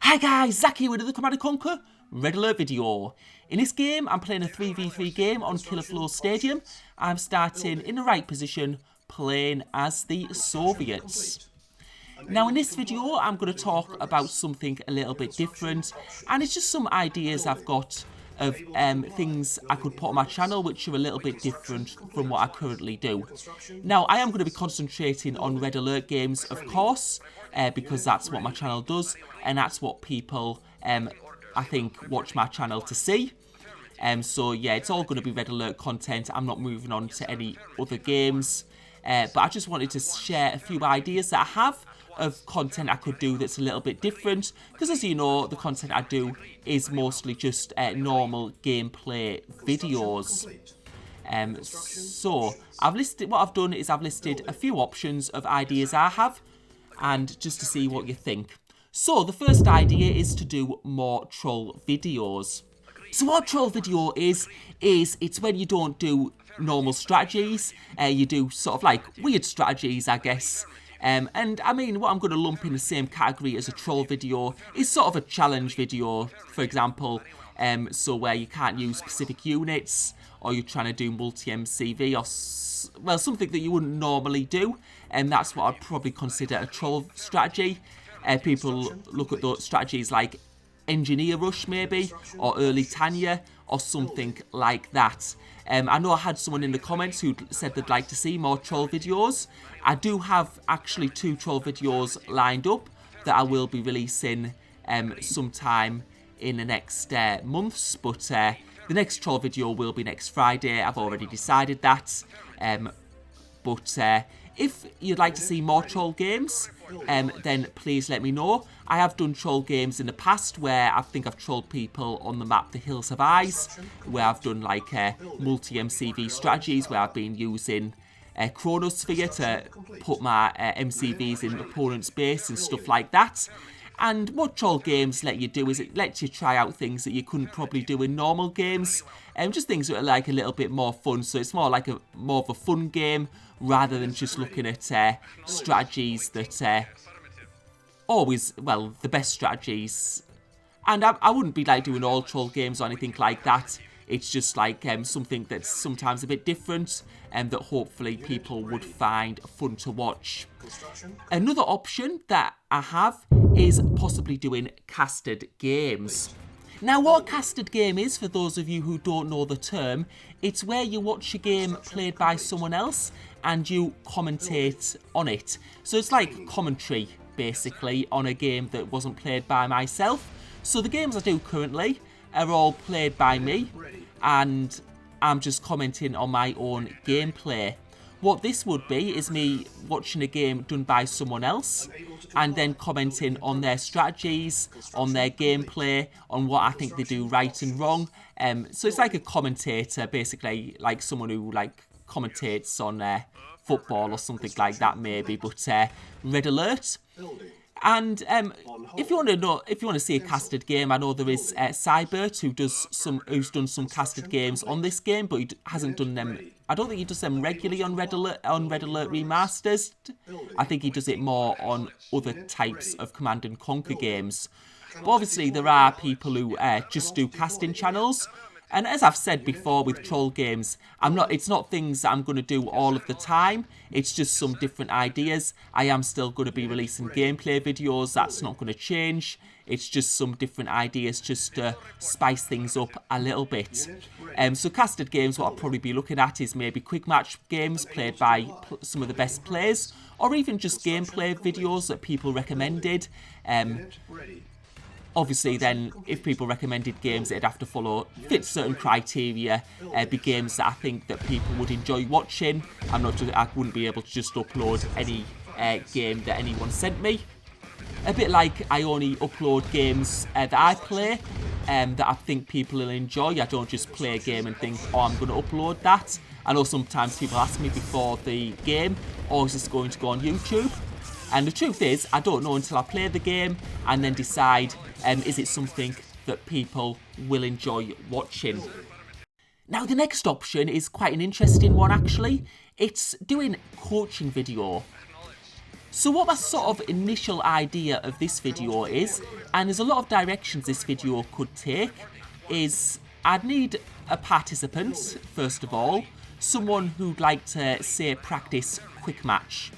Hi guys, Zach here with another Command & Conquer Red Alert video. In this game, I'm playing a 3v3 game on Killaflows Stadium. I'm starting in the right position, playing as the Soviets. Now in this video, I'm going to talk about something a little bit different, and it's just some ideas I've got of things I could put on my channel which are a little bit different from what I currently do. Now, I am going to be concentrating on Red Alert games, of course, because that's what my channel does, and that's what people, I think, watch my channel to see. So yeah, it's all going to be Red Alert content. I'm not moving on to any other games, but I just wanted to share a few ideas that I have of content I could do that's a little bit different, because as you know, the content I do is mostly just normal gameplay videos. So what I've done is I've listed a few options of ideas I have, and just to see what you think. So the first idea is to do more troll videos. So what a troll video is it's when you don't do normal strategies, you do sort of like weird strategies, I guess. And I mean, what I'm going to lump in the same category as a troll video is sort of a challenge video, for example, so where you can't use specific units, or you're trying to do multi-MCV, or, well, something that you wouldn't normally do, and that's what I'd probably consider a troll strategy. People look at those strategies like Engineer Rush maybe, or Early Tanya, or something like that. I know I had someone in the comments who said they'd like to see more troll videos. I do have actually 2 troll videos lined up that I will be releasing sometime in the next months, but the next troll video will be next Friday. I've already decided that. But if you'd like to see more troll games, then please let me know. I have done troll games in the past where I think I've trolled people on the map The Hills Have Eyes, where I've done like multi-MCV strategies where I've been using Chronosphere to put my MCVs in opponent's base and stuff like that. And what troll games let you do is it lets you try out things that you couldn't probably do in normal games, just things that are like a little bit more fun. So it's more like more of a fun game rather than just looking at strategies that always, well, the best strategies. And I wouldn't be like doing all troll games or anything like that. It's just like something that's sometimes a bit different and that hopefully people would find fun to watch. Another option that I have is possibly doing casted games. Now, what a casted game is, for those of you who don't know the term, it's where you watch a game played by someone else and you commentate on it. So it's like commentary, basically, on a game that wasn't played by myself. So the games I do currently are all played by me, and I'm just commenting on my own gameplay. What this would be is me watching a game done by someone else and then commenting on their strategies, on their gameplay, on what I think they do right and wrong. So it's like a commentator, basically, like someone who like commentates on football or something like that maybe, but Red Alert. And if you want to see a casted game, I know there is Cybert who's done some casted games on this game, but he hasn't done them. I don't think he does them regularly on Red Alert Remastered. I think he does it more on other types of Command & Conquer games. But obviously there are people who just do casting channels. And as I've said before with troll games, it's not things that I'm going to do all of the time. It's just some different ideas. I am still going to be releasing gameplay videos. That's not going to change. It's just some different ideas just to spice things up a little bit. So casted games, what I'll probably be looking at is maybe quick match games played by some of the best players, or even just gameplay videos that people recommended. Obviously, then, if people recommended games, it'd have to fit certain criteria, be games that I think that people would enjoy watching. I wouldn't be able to just upload any game that anyone sent me. A bit like I only upload games that I play, that I think people will enjoy. I don't just play a game and think, oh, I'm going to upload that. I know sometimes people ask me before the game, oh, is this going to go on YouTube? And the truth is, I don't know until I play the game and then decide, is it something that people will enjoy watching. Now, the next option is quite an interesting one, actually. It's doing coaching video. So what my sort of initial idea of this video is, and there's a lot of directions this video could take, is I'd need a participant, first of all, someone who'd like to, say, practice quick match.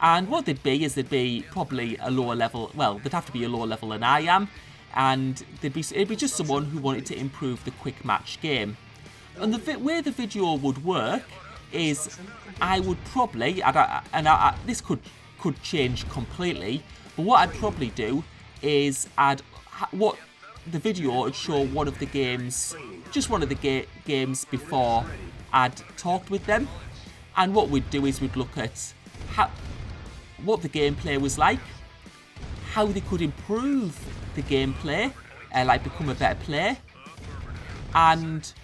And what they'd be is they'd be probably a lower level, well, they'd have to be a lower level than I am, and it'd be just someone who wanted to improve the quick match game. And the way the video would work is I would probably, this could change completely, but what I'd probably do is the video would show one of the games, just one of the games before I'd talked with them, and what we'd do is we'd look at what the gameplay was like, how they could improve the gameplay, like become a better player, and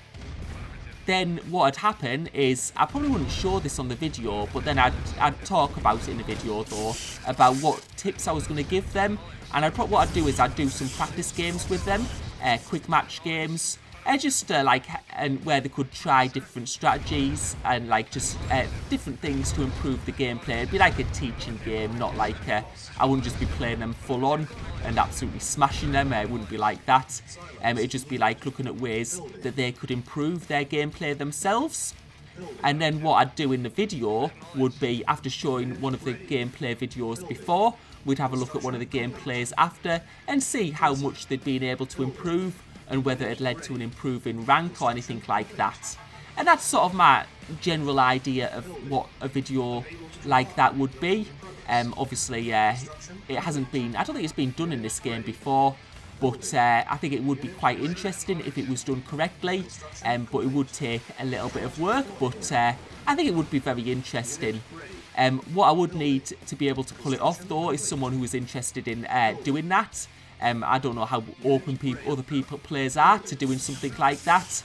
then what had happened is, I probably wouldn't show this on the video, but then I'd talk about it in the video though, about what tips I was going to give them, and what I'd do is I'd do some practice games with them, quick match games, just and where they could try different strategies and like just different things to improve the gameplay. It'd be like a teaching game, not like I wouldn't just be playing them full on and absolutely smashing them. It wouldn't be like that. It'd just be like looking at ways that they could improve their gameplay themselves. And then what I'd do in the video would be, after showing one of the gameplay videos before, we'd have a look at one of the gameplays after and see how much they'd been able to improve and whether it led to an improving rank or anything like that. And that's sort of my general idea of what a video like that would be. Obviously, it hasn't been, I don't think it's been done in this game before, but I think it would be quite interesting if it was done correctly, but it would take a little bit of work, but I think it would be very interesting. What I would need to be able to pull it off though is someone who is interested in doing that. I don't know how open other players are to doing something like that,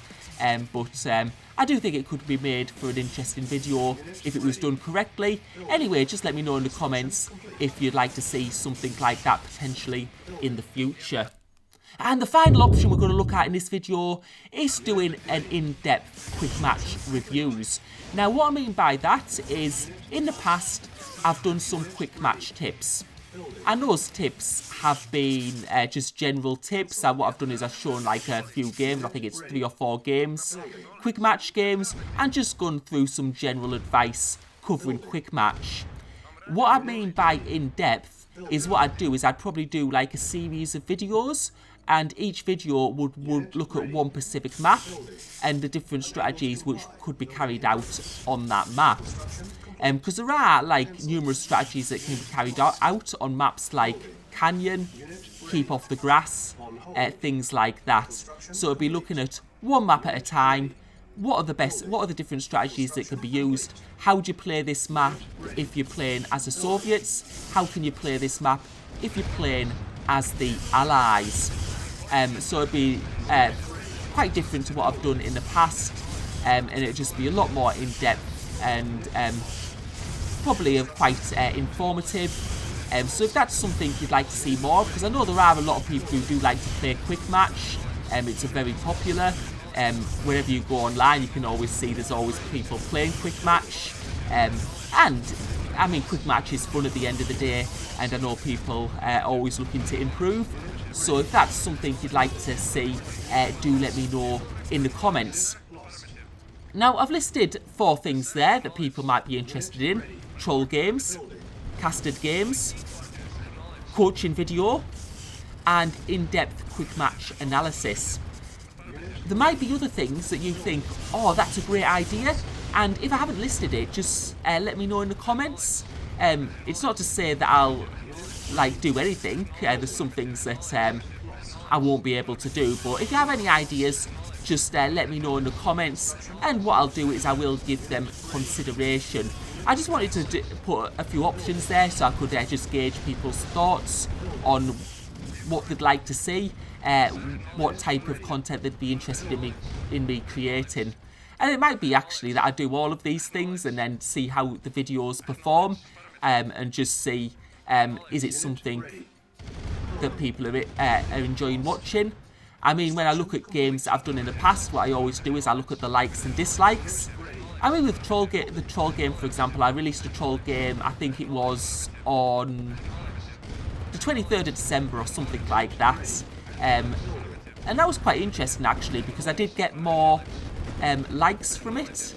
but I do think it could be made for an interesting video if it was done correctly. Anyway, just let me know in the comments if you'd like to see something like that potentially in the future. And the final option we're going to look at in this video is doing an in-depth quick match reviews. Now what I mean by that is, in the past I've done some quick match tips. And those tips have been just general tips. What I've done is I've shown like a few games, I think it's 3 or 4 games, quick match games, and just gone through some general advice covering quick match. What I mean by in-depth is what I'd do is I'd probably do like a series of videos, and each video would look at one specific map and the different strategies which could be carried out on that map. Because there are like numerous strategies that can be carried out on maps like Canyon, Keep Off the Grass, things like that. So it'll be looking at one map at a time. What are the different strategies that can be used? How do you play this map if you're playing as the Soviets? How can you play this map if you're playing as the Allies? So it'd be quite different to what I've done in the past, and it'd just be a lot more in depth and probably quite informative. So if that's something you'd like to see more of, because I know there are a lot of people who do like to play quick match, it's a very popular. Wherever you go online, you can always see there's always people playing quick match, and I mean quick match is fun at the end of the day, and I know people are always looking to improve. So if that's something you'd like to see, do let me know in the comments. Now I've listed 4 things there that people might be interested in: troll games, casted games, coaching video, and in-depth quick match analysis. There might be other things that you think, oh, that's a great idea, and if I haven't listed it, just let me know in the comments. It's not to say that I'll do anything. There's some things that I won't be able to do, but if you have any ideas, just let me know in the comments, and what I'll do is I will give them consideration. I just wanted to put a few options there so I could just gauge people's thoughts on what they'd like to see, what type of content they'd be interested in me creating. And it might be actually that I do all of these things and then see how the videos perform, and just see is it something that people are enjoying watching. I mean, when I look at games that I've done in the past, what I always do is I look at the likes and dislikes, I mean, with the troll game, for example, I released a troll game, I think it was on the 23rd of December or something like that. And that was quite interesting, actually, because I did get more likes from it.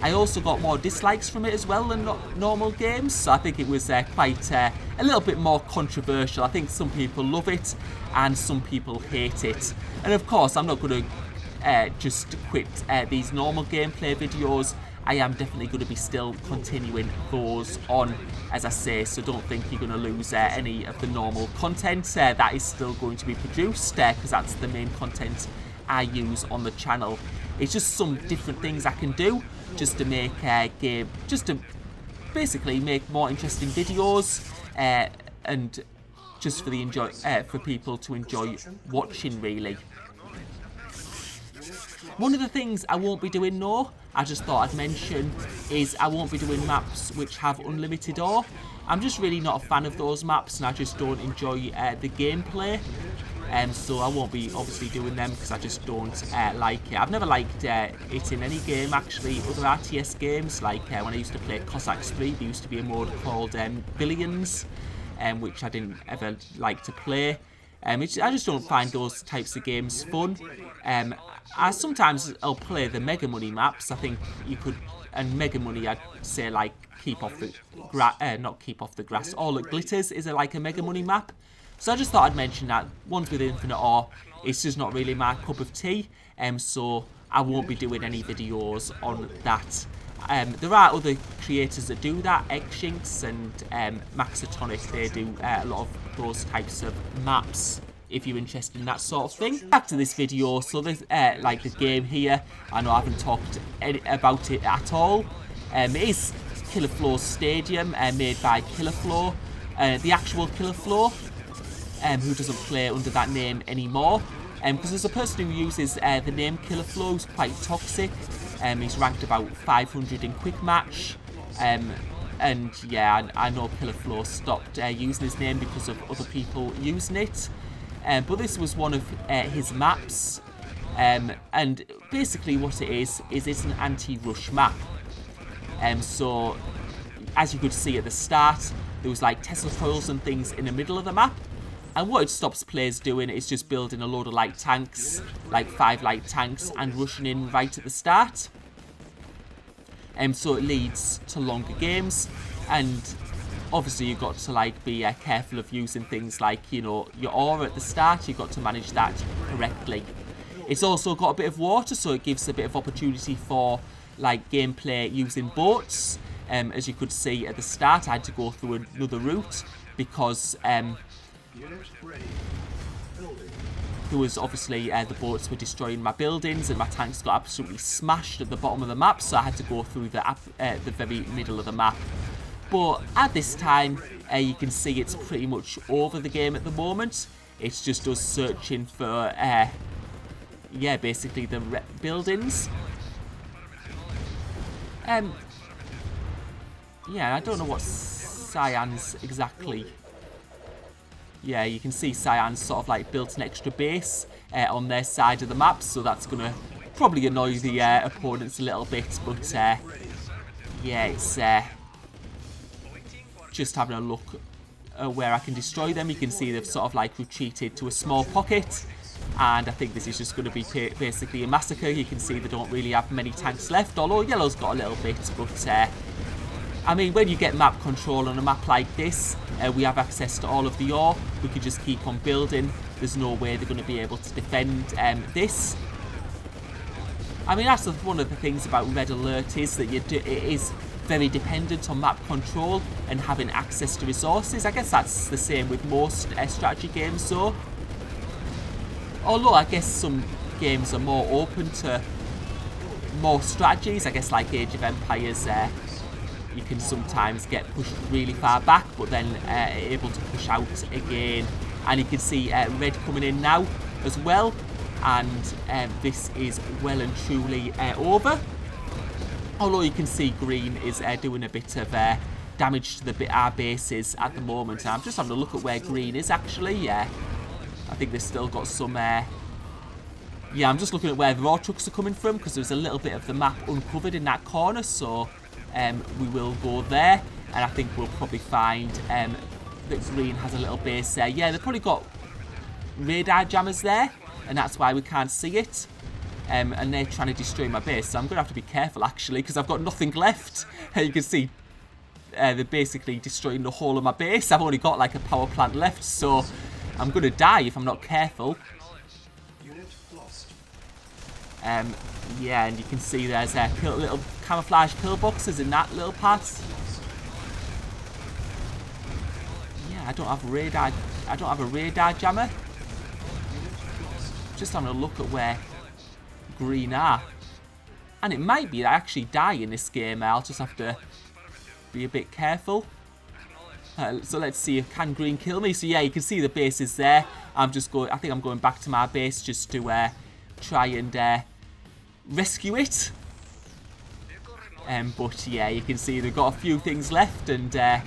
I also got more dislikes from it as well than normal games, so I think it was quite a little bit more controversial. I think some people love it and some people hate it. And of course, I'm not going to just quit these normal gameplay videos. I am definitely going to be still continuing those on, as I say, so don't think you're going to lose any of the normal content. That is still going to be produced, because that's the main content I use on the channel. It's just some different things I can do just to make just to basically make more interesting videos, and just for for people to enjoy watching, really. One of the things I won't be doing, though, I just thought I'd mention, is I won't be doing maps which have unlimited ore. I'm just really not a fan of those maps, and I just don't enjoy the gameplay. So I won't be obviously doing them because I just don't like it. I've never liked it in any game, actually. Other RTS games, like when I used to play Cossacks 3, there used to be a mode called Billions, which I didn't ever like to play. I just don't find those types of games fun. I'll play the Mega Money maps. I think you could, and Mega Money, I'd say, like, keep off the not keep off the grass. All that glitters is like a Mega Money map. So I just thought I'd mention that. Ones with infinite ore, it's just not really my cup of tea. So I won't be doing any videos on that. There are other creators that do that, Xjinx and MaXtanic. They do a lot of those types of maps, if you're interested in that sort of thing. Back to this video, so there's like the game here. I know I haven't talked about it at all. It is Killaflows Stadium, made by Killaflow, the actual Killaflow, who doesn't play under that name anymore. Because there's a person who uses the name Killaflow who's quite toxic. He's ranked about 500 in quick match. And yeah, I know Killaflow stopped using his name because of other people using it. But this was one of his maps. And basically what it is it's an anti-rush map. So, as you could see at the start, there was like Tesla coils and things in the middle of the map. And what it stops players doing is just building a load of light tanks, like 5 light tanks, and rushing in right at the start. So it leads to longer games, and obviously you've got to like be careful of using things like, you know, your ore at the start. You've got to manage that correctly. It's also got a bit of water, so it gives a bit of opportunity for like gameplay using boats. As you could see at the start, I had to go through another route because there was obviously the boats were destroying my buildings and my tanks got absolutely smashed at the bottom of the map, so I had to go through the very middle of the map. But at this time, you can see it's pretty much over the game at the moment. It's just us searching for, yeah, basically the buildings. Yeah, I don't know what Cyan's exactly. Yeah, you can see Cyan's sort of like built an extra base on their side of the map, so that's going to probably annoy the opponents a little bit, but yeah, it's just having a look where I can destroy them. You can see they've sort of like retreated to a small pocket, and I think this is just going to be basically a massacre. You can see they don't really have many tanks left, although yellow's got a little bit, but I mean, when you get map control on a map like this, we have access to all of the ore. We can just keep on building. There's no way they're going to be able to defend this. I mean, that's one of the things about Red Alert, is that it is very dependent on map control and having access to resources. I guess that's the same with most strategy games, though. Although I guess some games are more open to more strategies. I guess like Age of Empires, you can sometimes get pushed really far back, but then able to push out again. And you can see red coming in now as well. And this is well and truly over. Although you can see green is doing a bit of damage to our bases at the moment. And I'm just having a look at where green is actually. Yeah, I think they've still got some yeah, I'm just looking at where the raw trucks are coming from because there's a little bit of the map uncovered in that corner, so we will go there, and I think we'll probably find that green has a little base there. Yeah, they've probably got radar jammers there, and that's why we can't see it. And they're trying to destroy my base, so I'm going to have to be careful actually because I've got nothing left. You can see they're basically destroying the whole of my base. I've only got like a power plant left, so I'm going to die if I'm not careful. Yeah, and you can see there's little camouflage pillboxes in that little pass. Yeah, I don't have radar. I don't have a radar jammer. Just having a look at where green are, and it might be that I actually die in this game. I'll just have to be a bit careful. So let's see if can green kill me. So yeah, you can see the base is there. I'm just going. I think I'm going back to my base just to try and rescue it. But yeah, you can see they've got a few things left, and I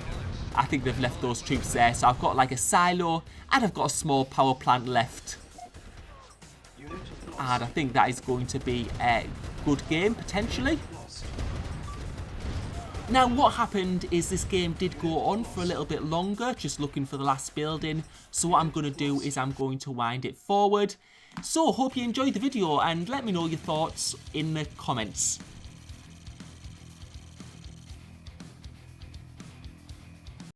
think they've left those troops there. So I've got like a silo, and I've got a small power plant left. And I think that is going to be a good game, potentially. Now, what happened is this game did go on for a little bit longer, just looking for the last building. So what I'm going to do is I'm going to wind it forward. So, hope you enjoyed the video, and let me know your thoughts in the comments.